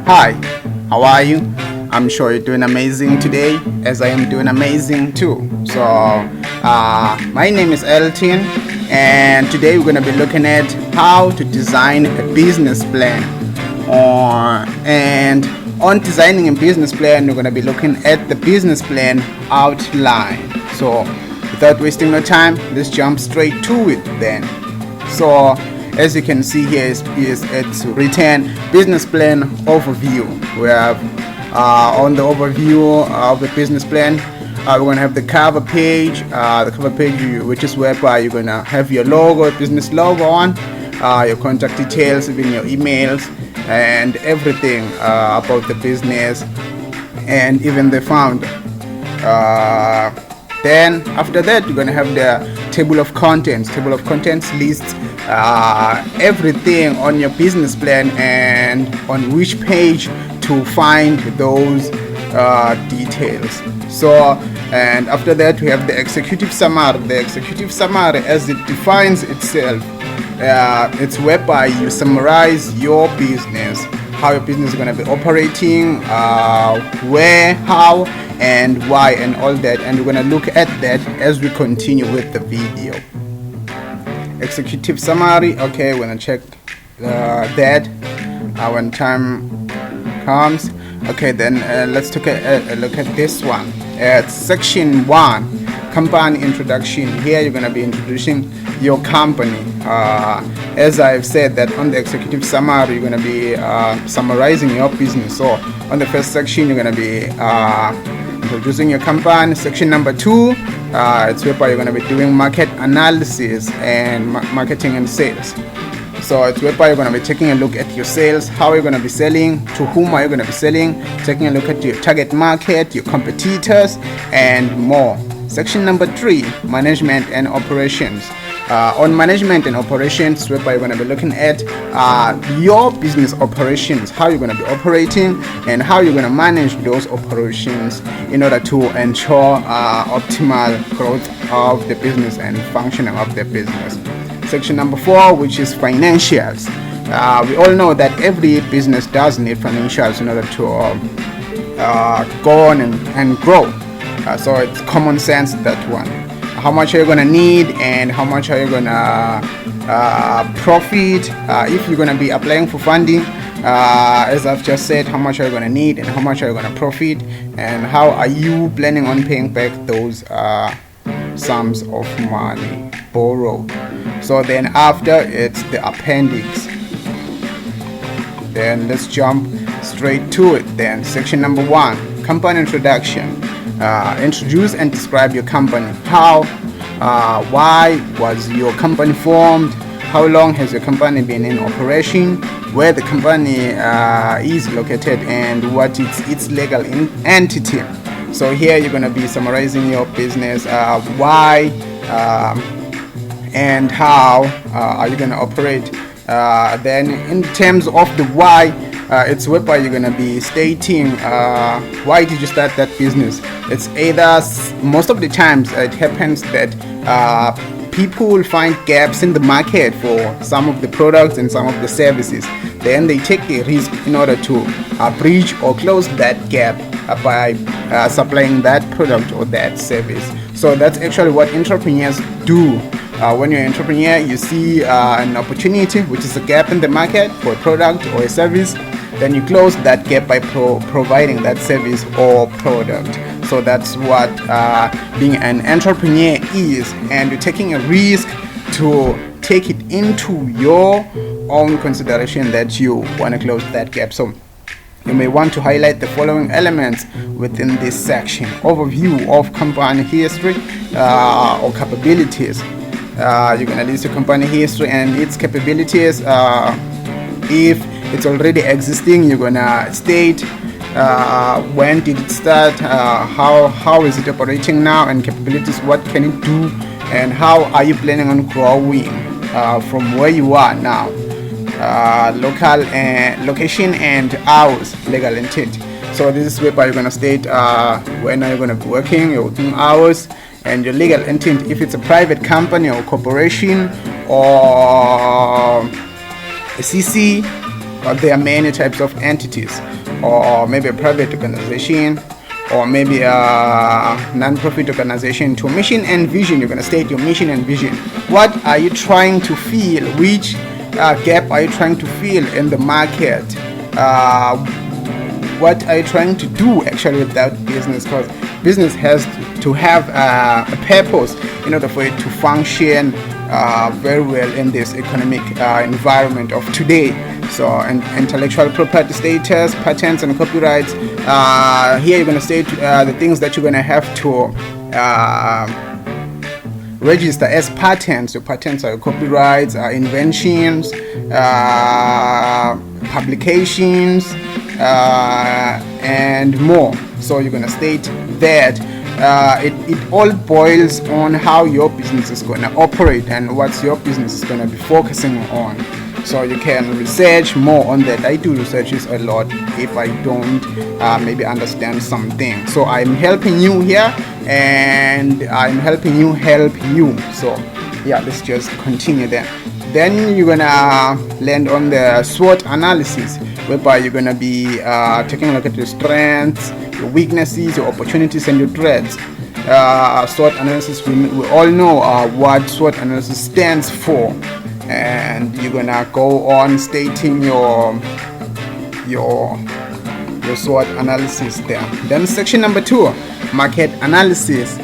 Hi, how are you? I'm sure you're doing amazing today, as I am doing amazing too. My name is Elton, and today we're going to be looking at how to design a business plan. And on designing a business plan, we're going to be looking at the business plan outline. So, without wasting no time, let's jump straight to it then. So, as you can see here, it's written business plan overview. We have on the overview of the business plan, we're going to have the cover page, which is whereby you're going to have your logo, business logo on, your contact details, even your emails, and everything about the business, and even the founder. Then after that, you're going to have the table of contents. Table of contents lists everything on your business plan and on which page to find those details. So, and after that, we have the executive summary. The executive summary, as it defines itself, it's whereby you summarize your business, how your business is going to be operating, where, how, and why, and all that. And we're going to look at that as we continue with the video. Executive summary. Okay, we're going to check that when time comes. Okay, then let's take a look at this one. It's section 1, company introduction. Here you're going to be introducing your company. As I've said, that on the executive summary, you're going to be summarizing your business. So on the first section, you're going to be introducing your company. Section number 2, it's whereby you're going to be doing market analysis and marketing and sales. So it's whereby you're going to be taking a look at your sales, how you're going to be selling, to whom are you going to be selling, taking a look at your target market, your competitors, and more. Section number 3, management and operations. On management and operations, whereby you're going to be looking at your business operations, how you're going to be operating and how you're going to manage those operations in order to ensure optimal growth of the business and functioning of the business. Section number 4, which is financials. We all know that every business does need financials in order to go on and grow. So it's common sense, that one. How much are you going to need and how much are you going to profit if you're going to be applying for funding. As I've just said, how much are you going to need and how much are you going to profit, and how are you planning on paying back those sums of money borrowed. So then after, it's the appendix. Then let's jump straight to it then. Section number 1, company introduction. Introduce and describe your company. How, why was your company formed? How long has your company been in operation? Where the company is located and what is its legal entity. So here you're going to be summarizing your business, why and how are you going to operate. Then in terms of the why, it's whereby you're going to be stating why did you start that business. It's either, most of the times it happens that people will find gaps in the market for some of the products and some of the services. Then they take a risk in order to bridge or close that gap by supplying that product or that service. So that's actually what entrepreneurs do. When you're an entrepreneur, you see an opportunity, which is a gap in the market for a product or a service. Then you close that gap by providing that service or product. So that's what being an entrepreneur is, and you're taking a risk to take it into your own consideration that you want to close that gap. So you may want to highlight the following elements within this section. Overview of company history or capabilities. You're going to list your company history and its capabilities. If it's already existing, you're going to state when did it start, how is it operating now, and capabilities, what can it do, and how are you planning on growing from where you are now. Local location and hours, legal entity. So this is whereby you're going to state when are you going to be working, your working hours, and your legal entity, if it's a private company or corporation or a CC, there are many types of entities, or maybe a private organization, or maybe a non-profit organization. To mission and vision, you're going to state your mission and vision. What are you trying to fill? Which gap are you trying to fill in the market? What are you trying to do actually with that business? Because business has to have a purpose in order for it to function very well in this economic environment of today. So, and intellectual property status, patents and copyrights. Here you're going to state the things that you're going to have to register as patents. Your patents are your copyrights, inventions, publications, and more. So you're going to state that it all boils on how your business is going to operate and what your business is going to be focusing on. So you can research more on that. I do researches a lot if I don't maybe understand something. So I'm helping you here, and I'm helping you help you. So yeah, let's just continue there. Then you're gonna land on the SWOT analysis, whereby you're gonna be taking a look at your strengths, your weaknesses, your opportunities, and your threats. SWOT analysis, we all know what SWOT analysis stands for, and you're gonna go on stating your SWOT analysis there. Then section number 2, market analysis,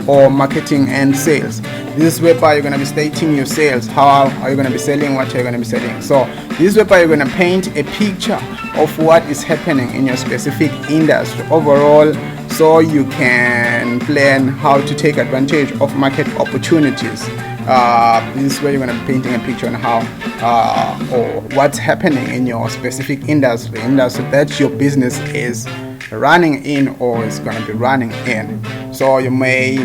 or marketing and sales. This is whereby you're going to be stating your sales. How are you going to be selling? What are you going to be selling? So this is whereby you're going to paint a picture of what is happening in your specific industry overall, so you can plan how to take advantage of market opportunities. This is where you're going to be painting a picture on how or what's happening in your specific industry that your business is running in or is going to be running in. So you may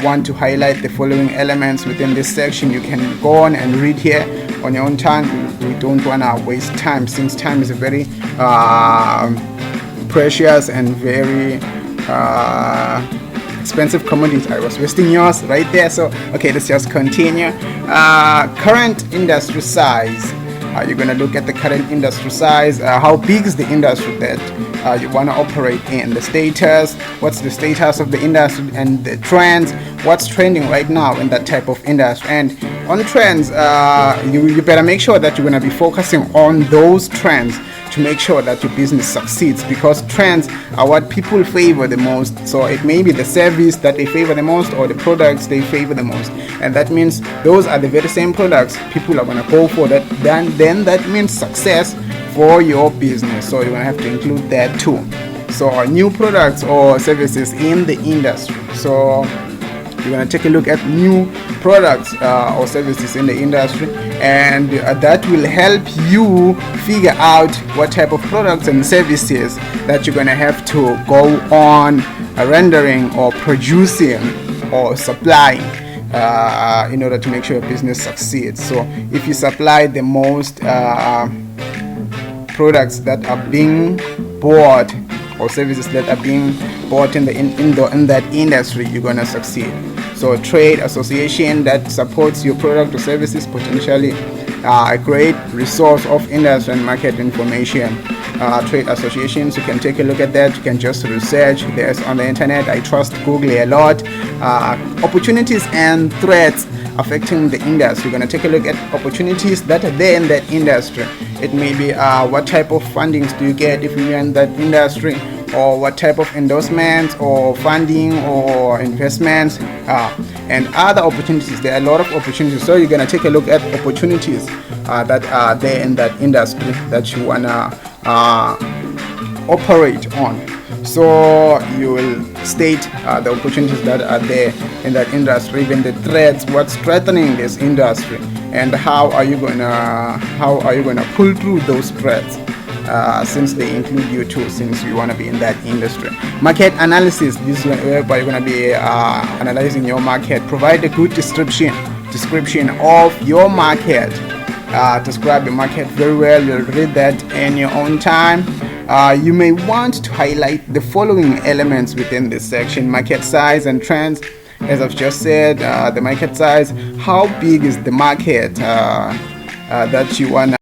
want to highlight the following elements within this section. You can go on and read here on your own time. We don't want to waste time, since time is a very precious and very expensive commodity. I was wasting yours right there. So okay, let's just continue. Current industry size. You're going to look at the current industry size. How big is the industry that you want to operate in? The status, what's the status of the industry, and the trends, what's trending right now in that type of industry. And on trends, you better make sure that you're going to be focusing on those trends to make sure that your business succeeds, because trends are what people favor the most. So it may be the service that they favor the most, or the products they favor the most, and that means those are the very same products people are going to go for. That then that means success for your business. So you're going to have to include that too. So new products or services in the industry. So you're going to take a look at new products or services in the industry, and that will help you figure out what type of products and services that you're going to have to go on rendering or producing or supplying in order to make sure your business succeeds. So if you supply the most products that are being bought or services that are being bought in that industry, you're going to succeed. So trade association that supports your product or services, potentially a great resource of industry and market information. Trade associations, you can take a look at that. You can just research. There's on the internet. I trust Google a lot. Opportunities and threats affecting the industry. You're going to take a look at opportunities that are there in that industry. It may be what type of fundings do you get if you're in that industry, or what type of endorsements or funding or investments, and other opportunities. There are a lot of opportunities. So you're going to take a look at opportunities that are there in that industry that you want to operate on. So you will state the opportunities that are there in that industry, even the threats, what's threatening this industry, and how are you gonna pull through those threats, since they include you too, since you want to be in that industry. Market analysis. This is whereby you're going to be analyzing your market. Provide a good description of your market. Describe your market very well. You'll read that in your own time. You may want to highlight the following elements within this section: market size and trends. As I've just said, the market size. How big is the market that you want to